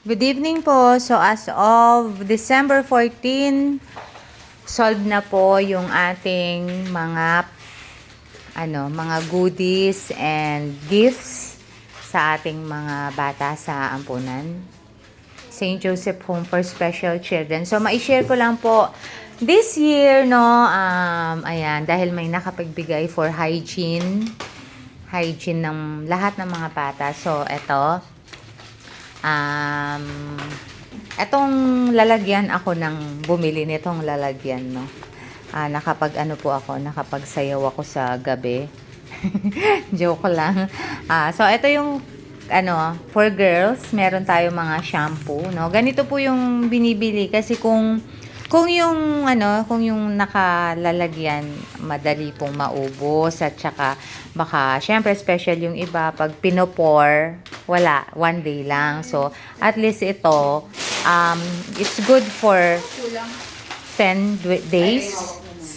Good evening po. So as of December 14, solved na po yung ating mga goodies and gifts sa ating mga bata sa ampunan. St. Joseph Home for Special Children. So mai-share ko lang po this year, no, ayan, dahil may nakapagbigay for hygiene ng lahat ng mga bata. So etong lalagyan ako ng bumili nitong lalagyan, no. Nakapagsayaw ako sa gabi. Joke lang. So ito yung for girls, meron tayo mga shampoo, no. Ganito po yung binibili kasi kung yung nakalalagyan, madali pong maubos at saka baka, syempre special yung iba, pag pinopor, wala, one day lang. So, at least ito, it's good for 10 days,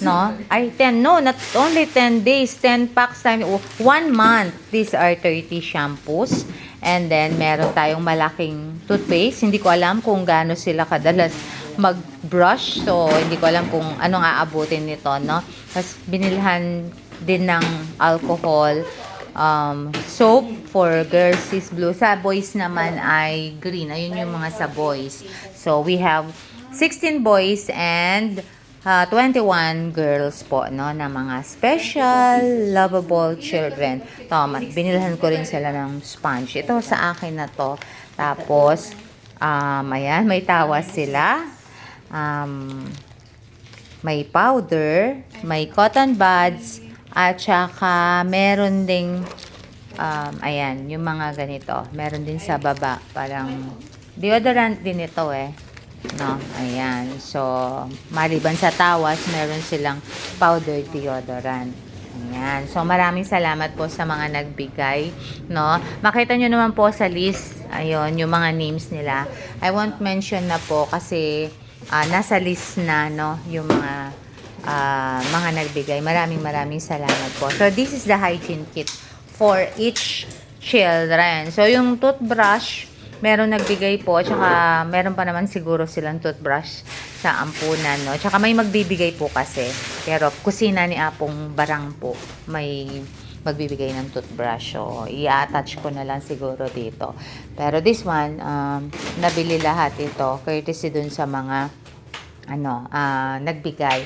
no? Ay, 10, no, not only 10 days, 10 packs time, 1 month. These are 30 shampoos. And then, meron tayong malaking toothpaste. Hindi ko alam kung gaano sila kadalas mag-brush. So, hindi ko alam kung anong aabutin nito, no? Tapos, binilhan din ng alcohol. Soap for girls is blue. Sa boys naman ay green. Ayun yung mga sa boys. So, we have 16 boys and 21 girls po, no, na mga special, lovable children. Tama, binilhan ko rin sila ng sponge. Ito sa akin na to. Tapos, ayan, may tawas sila. May powder, may cotton buds, at saka meron ding, ayan, yung mga ganito. Meron din sa baba, parang deodorant din ito no, ayan. So, maliban sa tawas, meron silang powder deodorant. Ayan. So, maraming salamat po sa mga nagbigay, no. Makita nyo naman po sa list, ayun, yung mga names nila. I won't mention na po kasi nasa list na, no, yung mga nagbigay. Maraming salamat po. So, this is the hygiene kit for each children. So, yung toothbrush, meron nagbigay po, tsaka meron pa naman siguro silang toothbrush sa ampunan, no? Tsaka may magbibigay po kasi. Pero kusina ni Apong Barang po, may magbibigay ng toothbrush. So, i-attach ko na lang siguro dito. Pero this one, nabili lahat ito. Courtesy dun sa mga, nagbigay.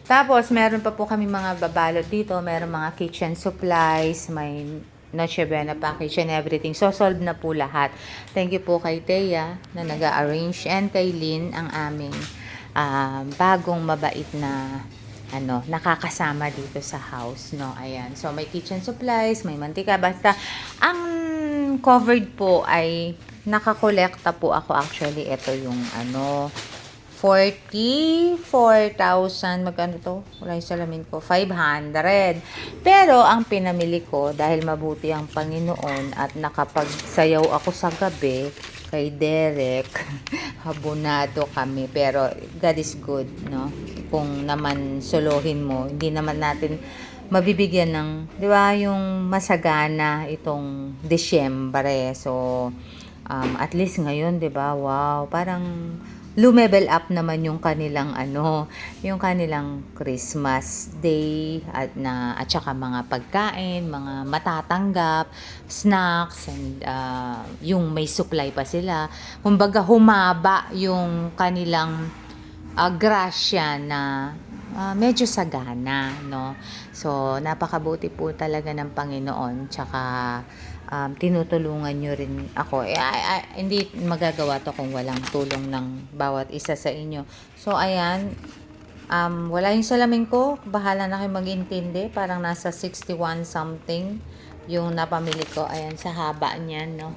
Tapos, meron pa po kami mga babalot dito. Meron mga kitchen supplies, may Noche Buena package and everything. So, solved na po lahat. Thank you po kay Thea na nag-arrange and kay Lynn, ang aming bagong mabait na nakakasama dito sa house, no. Ayan. So, may kitchen supplies, may mantika. Basta, ang covered po ay nakakolekta po ako actually. Ito yung 44,000, magkano to? Wala yung salamin ko, 500. Pero ang pinamili ko, dahil mabuti ang Panginoon at nakapagsayaw ako sa gabi kay Derek, habunado kami. Pero God is good, no? Kung naman solohin mo, hindi naman natin mabibigyan ng, di ba, yung masagana itong Disyembre. So, at least ngayon, di ba, wow, parang lumevel up naman yung kanilang yung kanilang Christmas Day at saka mga pagkain, mga matatanggap, snacks, and yung may supply pa sila. Kumbaga humaba yung kanilang grasya na medyo sagana, no. So, napakabuti po talaga ng Panginoon, tsaka tinutulungan nyo rin ako. Hindi magagawa to kung walang tulong ng bawat isa sa inyo. So, ayan, wala yung salamin ko, bahala na kayo mag-intindi, parang nasa 61 something yung napamili ko. Ayan, sa haba niyan, no.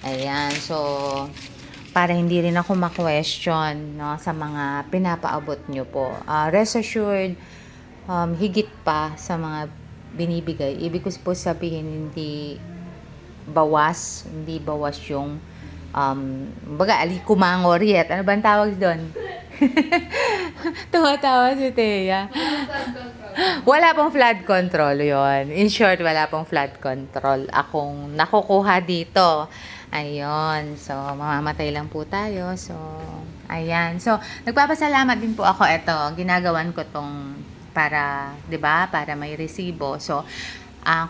Ayan, so, para hindi rin ako ma-question, no, sa mga pinapaabot nyo po. Rest assured, higit pa sa mga binibigay. Ibig ko po sabihin, hindi bawas yung baga alikumangor yet. Ano ba ang tawag doon? Tumatawa si Thea. Wala pong flood control yon. In short, wala pong flood control akong nakukuha dito. Ayun. So, mamamatay lang po tayo. So, ayan. So, nagpapasalamat din po ako. Ito, ginagawan ko tong para, 'di ba? Para may resibo. So,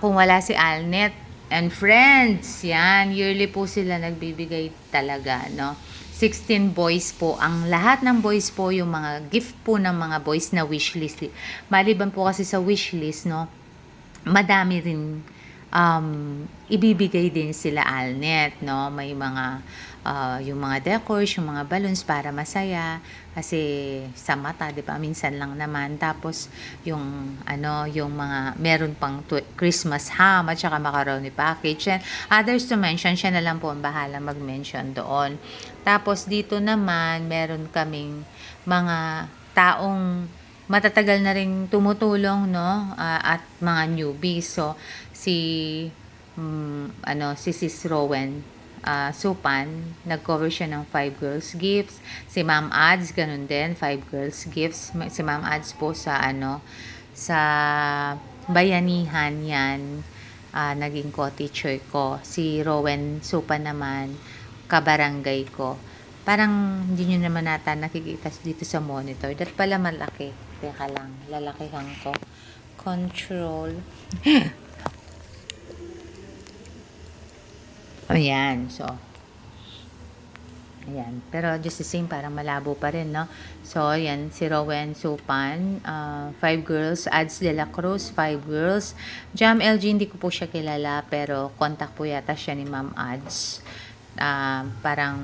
kung wala si Alnet and friends, yan, yearly po sila nagbibigay talaga, no? 16 boys po. Ang lahat ng boys po, yung mga gift po ng mga boys na wishlist. Maliban po kasi sa wishlist, no? Madami rin ibibigay din sila Alnet, no? May mga yung mga decors, yung mga balloons para masaya kasi sa mata, 'di ba? Minsan lang naman. Tapos yung yung mga meron pang Christmas ham at saka macaroni package. And others to mention, siya na lang po ang bahala mag-mention doon. Tapos dito naman meron kaming mga taong matatagal na ring tumutulong, no? At mga newbies. So si si Sis Rowan Supan, nag-cover siya ng 5 girls gifts. Si Ma'am Ads, ganun din, 5 girls gifts. Si Ma'am Ads po sa sa Bayanihan yan, naging co-teacher ko. Si Rowan Supan naman, kabarangay ko. Parang hindi nyo naman nata nakikita dito sa monitor. Dat pala malaki. Teka lang, lalakihan ko. Control. Ayan, so. Ayan, pero just the same, parang malabo pa rin, no? So, ayan, si Rowan Supan, 5 girls, Ads de la Cruz, 5 girls. Jam LG, hindi ko po siya kilala, pero contact po yata siya ni Ma'am Ads. Parang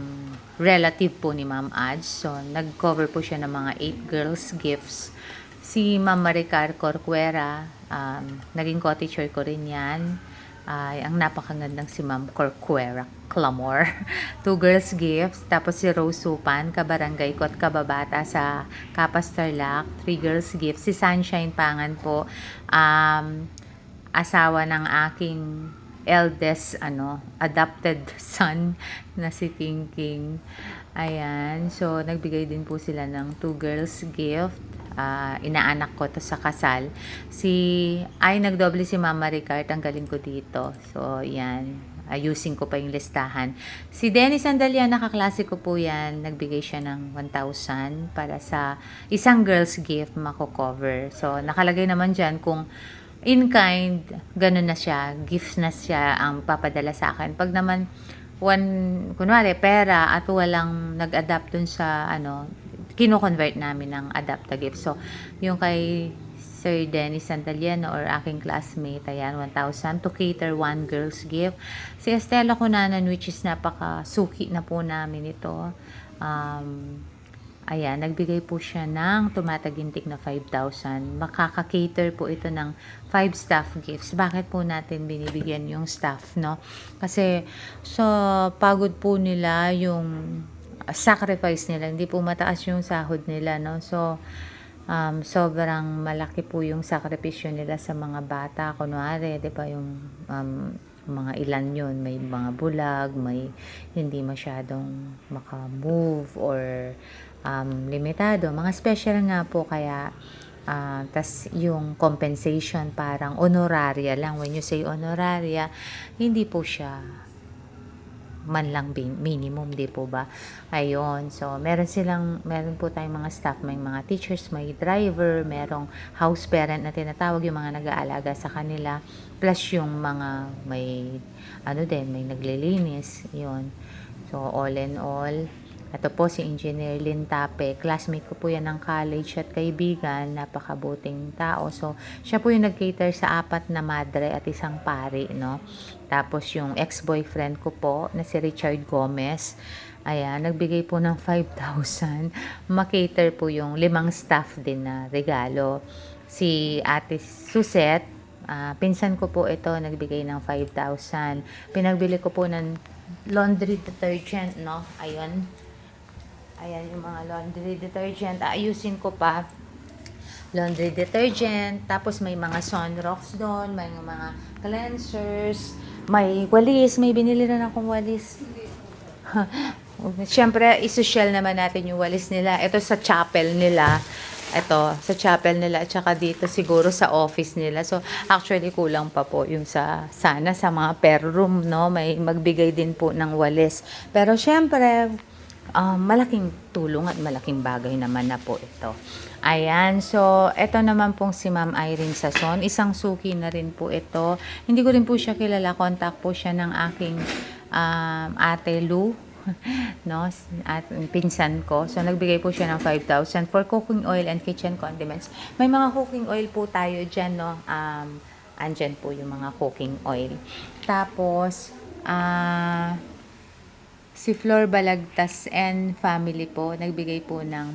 relative po ni Ma'am Ads. So, nag-cover po siya ng mga 8 girls gifts. Si Ma'am Maricar Corcuera, naging co-teacher ko rin yan. Ang napakagandang si Ma'am Corcuera Clamor. 2 girls gifts. Tapos si Rose Supan, kabarangay ko at kababata sa Kapas Tarlac, 3 girls gifts. Si Sunshine Pangan po, asawa ng aking eldest adopted son na si King King. Ayan, so nagbigay din po sila ng 2 girls gift. Inaanak ko to sa kasal. Nagdoble si Mama Ricard, ang galing ko dito. So, yan. Ayusin ko pa yung listahan. Si Dennis Sandalia, nakaklase ko po yan. Nagbigay siya ng 1,000 para sa isang girl's gift mako-cover. So, nakalagay naman dyan kung in kind, ganun na siya. Gift na siya ang papadala sa akin. Pag naman, kunwari, pera at walang nag-adapt dun sa kino-convert namin ng adapt gift. So, yung kay Sir Dennis Santaliano or aking classmate, ayan, 1,000 to cater 1 girl's gift. Si Estela Cunanan, which is napaka-suki na po namin ito. Ayan, nagbigay po siya ng tumatagintik na 5,000. Makaka-cater po ito ng 5 staff gifts. Bakit po natin binibigyan yung staff, no? Kasi pagod po nila yung sacrifice nila, hindi po mataas yung sahod nila, no? So, sobrang malaki po yung sakripisyo nila sa mga bata. Kunwari, di ba, yung mga ilan yun, may mga bulag, may hindi masyadong maka-move or limitado. Mga special nga po, kaya tas yung compensation parang honoraria lang. When you say honoraria, hindi po siya man lang minimum, di po ba? Ayun, so meron po tayong mga staff, may mga teachers, may driver, merong house parent na tinatawag, yung mga nag-aalaga sa kanila, plus yung mga may may naglilinis, yun. So all in all, ito po si Engineer Lynn Tape, classmate ko po yan ng college at kaibigan, napakabuting tao. So, siya po yung nag-cater sa 4 na madre at isang pari, no? Tapos yung ex-boyfriend ko po, na si Richard Gomez, ayan, nagbigay po ng 5,000. Ma-cater po yung 5 staff din na regalo. Si Ate Suset, pinsan ko po ito, nagbigay ng 5,000. Pinagbili ko po ng laundry detergent, no? Ayun. Ayan yung mga laundry detergent. Ayusin ko pa. Laundry detergent. Tapos may mga sunrocks doon. May mga cleansers. May walis. May binili rin akong walis. Siyempre, isosyal naman natin yung walis nila. Ito sa chapel nila. Ito, sa chapel nila at saka dito siguro sa office nila. So, actually kulang pa po yung sana sa mga per room, no? May magbigay din po ng walis. Pero syempre, malaking tulong at malaking bagay naman na po ito. Ayan, so ito naman pong si Ma'am Irene Sason. Isang suki na rin po ito. Hindi ko rin po siya kilala. Contact po siya ng aking ate Lou. No, at pinsan ko. So, nagbigay po siya ng 5,000 for cooking oil and kitchen condiments. May mga cooking oil po tayo dyan, no? Andyan po yung mga cooking oil. Tapos, si Flor Balagtas and family po, nagbigay po ng,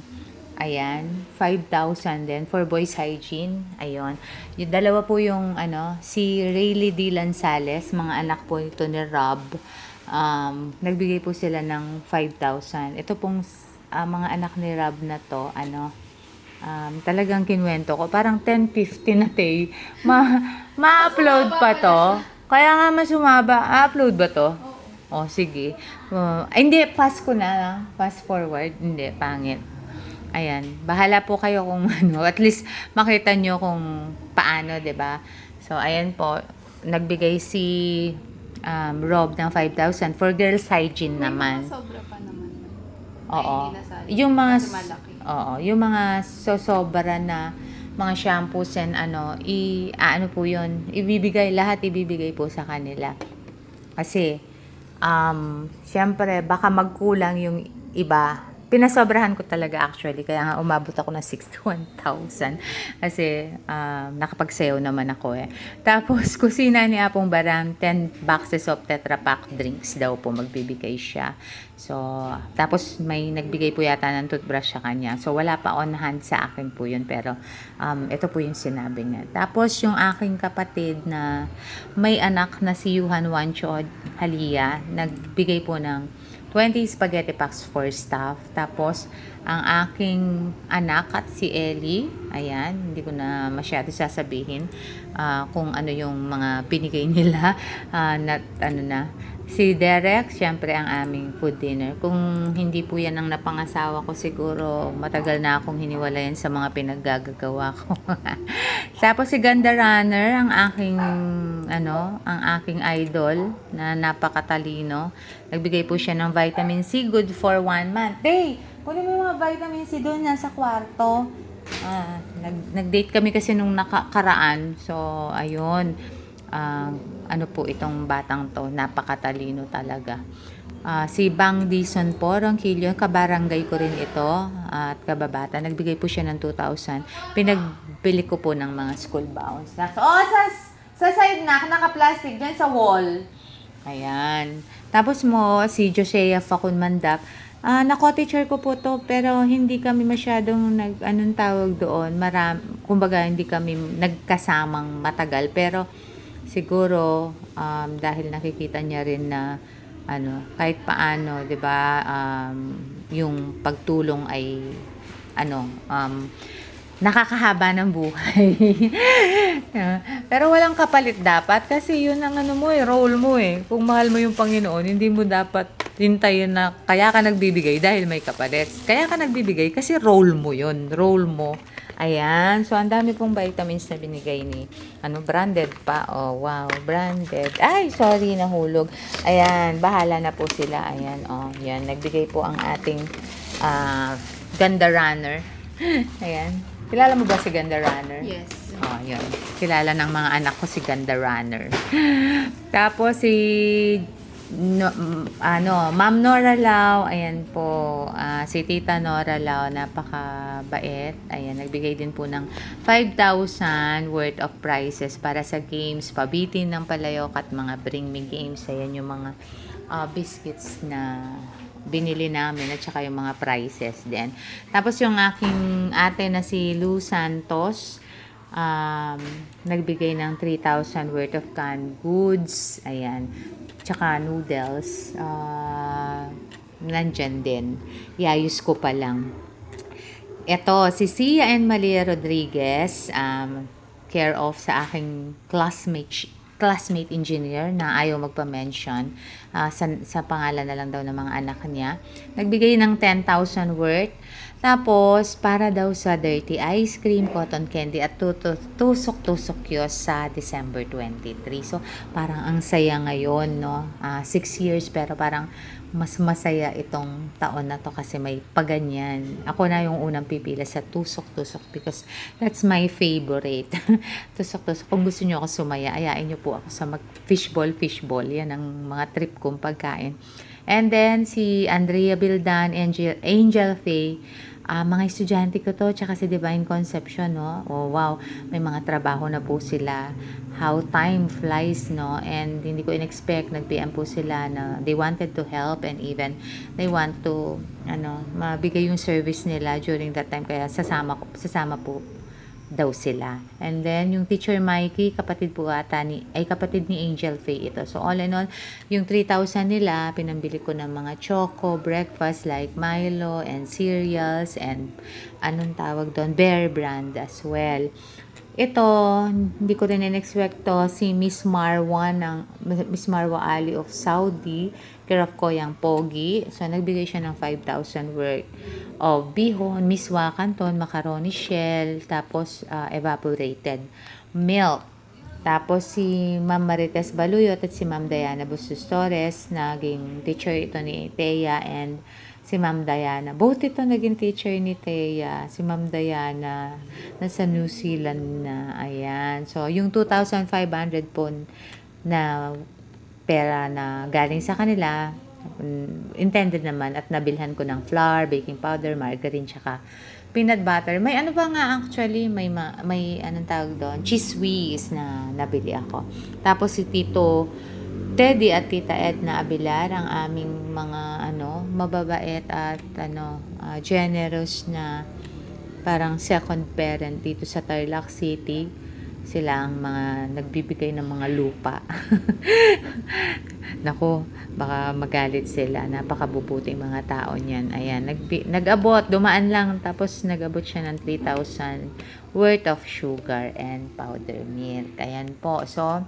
ayan, 5,000 din for boys hygiene. Ayun. Yung dalawa po yung, si Rayleigh D. Lanzales, mga anak po ito ni Rob. Nagbigay po sila ng 5,000. Ito pong mga anak ni Rob na to, talagang kinwento ko. Parang 10:50 na tay. Ma-upload pa to. Kaya nga mas sumaba. Upload ba to? Oh, sige. Hindi, fast ko na. Fast forward. Hindi, pangit. Ayan. Bahala po kayo kung at least makita nyo kung paano, 'di ba? So, ayan po. Nagbigay si Rob ng 5,000 for girls hygiene naman. May mga sobra pa naman. Oo. Ay, hindi nasali. Yung mga Kasi malaki. yung mga sosobra na mga shampoos and ano po 'yun, lahat ibibigay po sa kanila. Kasi syempre baka magkulang yung iba. Pinasobrahan ko talaga actually, kaya nga umabot ako ng 61,000 kasi nakapagsayaw naman ako eh. Tapos kusina ni Apong Baram, 10 boxes of Tetra Pak drinks daw po magbibigay siya. So, tapos may nagbigay po yata ng toothbrush sa kanya. So, wala pa on hand sa akin po yun, pero ito po yung sinabi niya. Tapos yung aking kapatid na may anak na si Yuhan Wancho Halia, nagbigay po ng 20 spaghetti packs for staff. Tapos, ang aking anak at si Ellie, ayan, hindi ko na masyado sasabihin kung ano yung mga binigay nila. Si Derek, syempre ang aming food dinner. Kung hindi po yan ang napangasawa ko, siguro matagal na akong hiniwalayan sa mga pinaggagawa ko. Tapos si Ganda Runner, ang aking idol na napakatalino. Nagbigay po siya ng vitamin C, good for 1 month. Hey, kunin mo yung mga vitamin C doon, nasa kwarto. Nag-date kami kasi nung nakaraan. So, ayun. Ano po itong batang to, napakatalino talaga. Si Bang Dison po, Ronquillo, kabarangay ko rin ito at kababata. Nagbigay po siya ng 2,000. Pinagbili ko po ng mga school bags. Sa side naka-plastic dyan sa wall. Ayan. Tapos si Josea Facun Mandap. Na-co-teacher ko po to, pero hindi kami masyadong anong tawag doon. Kumbaga, hindi kami nagkasamang matagal. Pero, siguro, dahil nakikita niya rin na, kahit paano, 'di ba, yung pagtulong ay, nakakahaba ng buhay. Pero walang kapalit dapat kasi yun ang role mo eh. Kung mahal mo yung Panginoon, hindi mo dapat hintayin na kaya ka nagbibigay dahil may kapalit. Kaya ka nagbibigay kasi role mo yun. Role mo. Ayan. So, ang dami pong vitamins na binigay ni, branded pa. Oh, wow. Branded. Ay, sorry, nahulog. Ayan. Bahala na po sila. Ayan. Oh, yan. Nagbigay po ang ating Ganda Runner. Ayan. Kilala mo ba si Ganda Runner? Yes. Oh, yun. Kilala ng mga anak ko si Ganda Runner. Tapos Ma'am Nora Lau, ayan po, si Tita Nora Lau, napakabait. Ayan, nagbigay din po ng 5,000 worth of prizes para sa games, pabitin ng palayok at mga bring me games. Ayan yung mga biscuits na binili namin at saka yung mga prizes din. Tapos yung aking ate na si Lou Santos, nagbigay ng 3,000 worth of canned goods. Ayan. Tsaka noodles. Nandyan din. Iayos ko pa lang. Ito, si Sia and Malia Rodriguez, care of sa aking classmate engineer na ayaw magpa-mention. Sa pangalan na lang daw ng mga anak niya. Nagbigay ng 10,000 worth. Tapos, para daw sa dirty ice cream, cotton candy, at tusok-tusok yun sa December 23. So, parang ang saya ngayon, no? 6 years, pero parang mas masaya itong taon na to kasi may paganyan. Ako na yung unang pipila sa tusok-tusok because that's my favorite. Tusok-tusok. Kung gusto nyo ako sumaya, ayain nyo po ako sa fishball. Yan ang mga trip kong pagkain. And then, si Andrea Bildan, Angel Faye, mga estudyante ko to, tsaka si Divine Conception, no? Oh, wow, may mga trabaho na po sila. How time flies, no? And hindi ko in-expect, nag-PM po sila na they wanted to help and even they want to, mabigay yung service nila during that time. Kaya sasama po daw sila. And then, yung teacher Mikey, kapatid ni Angel Faye ito. So, all in all, yung 3,000 nila, pinambili ko ng mga choco, breakfast like Milo and cereals and anong tawag doon, Bear Brand as well. Ito, hindi ko rin in-expect to, si Miss Marwa Ali of Saudi, care of Koyang Pogi. So, nagbigay siya ng 5,000 worth of bihon, miswa canton, macaroni shell, tapos evaporated milk. Tapos si Ma'am Marites Baluyot at si Ma'am Diana Bustos Torres, naging teacher ito ni Thea, and si Ma'am Diana. Both ito naging teacher ni Thea. Si Ma'am Diana nasa New Zealand na. Ayan. So, yung 2,500 po na pera na galing sa kanila, intended naman at nabilhan ko ng flour, baking powder, margarine, tsaka peanut butter. May ano ba nga actually, may anong tawag doon, cheese whiz na nabili ako. Tapos si Tito Teddy at Tita Edna Abilar, ang aming mga mababait at generous na parang second parent dito sa Tarlac City. Sila ang mga nagbibigay ng mga lupa. Nako, baka magalit sila. Napakabubuting mga tao niyan. Ayan, nag-abot, dumaan lang, tapos nag-abot siya ng 3,000 worth of sugar and powder milk. Ayan po. So,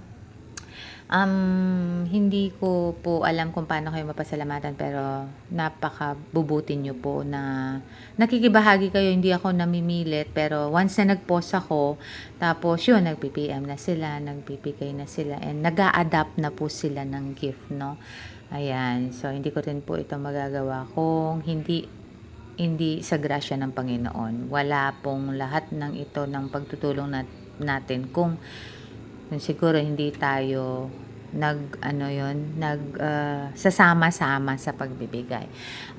hindi ko po alam kung paano kayo mapasalamatan, pero napakabubuti nyo po na nakikibahagi kayo. Hindi ako namimilit, pero once na nag-post ako, tapos yun, nag-PPM na sila, nagbibigay na sila, and nag-a-adapt na po sila ng gift, no? Ayan, so hindi ko rin po ito magagawa kung hindi sa grasya ng Panginoon. Wala pong lahat ng ito ng pagtutulong natin kung siguro hindi tayo sasama-sama sa pagbibigay.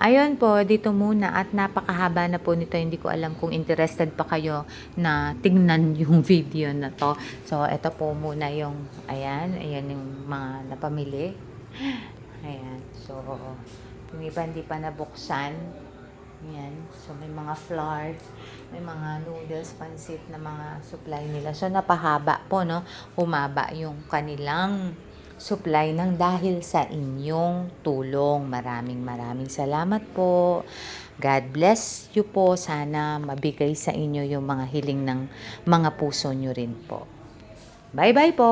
Ayun po, dito muna, at napakahaba na po nito. Hindi ko alam kung interested pa kayo na tingnan yung video na to. So, ito po muna yung, ayan yung mga napamili. Ayan, so, yung iba hindi pa nabuksan. Ayan, so may mga flour, may mga noodles, pansit na mga supply nila. So, napahaba po, no? Humaba yung kanilang supply ng dahil sa inyong tulong. Maraming salamat po. God bless you po. Sana mabigay sa inyo yung mga hiling ng mga puso nyo rin po. Bye-bye po!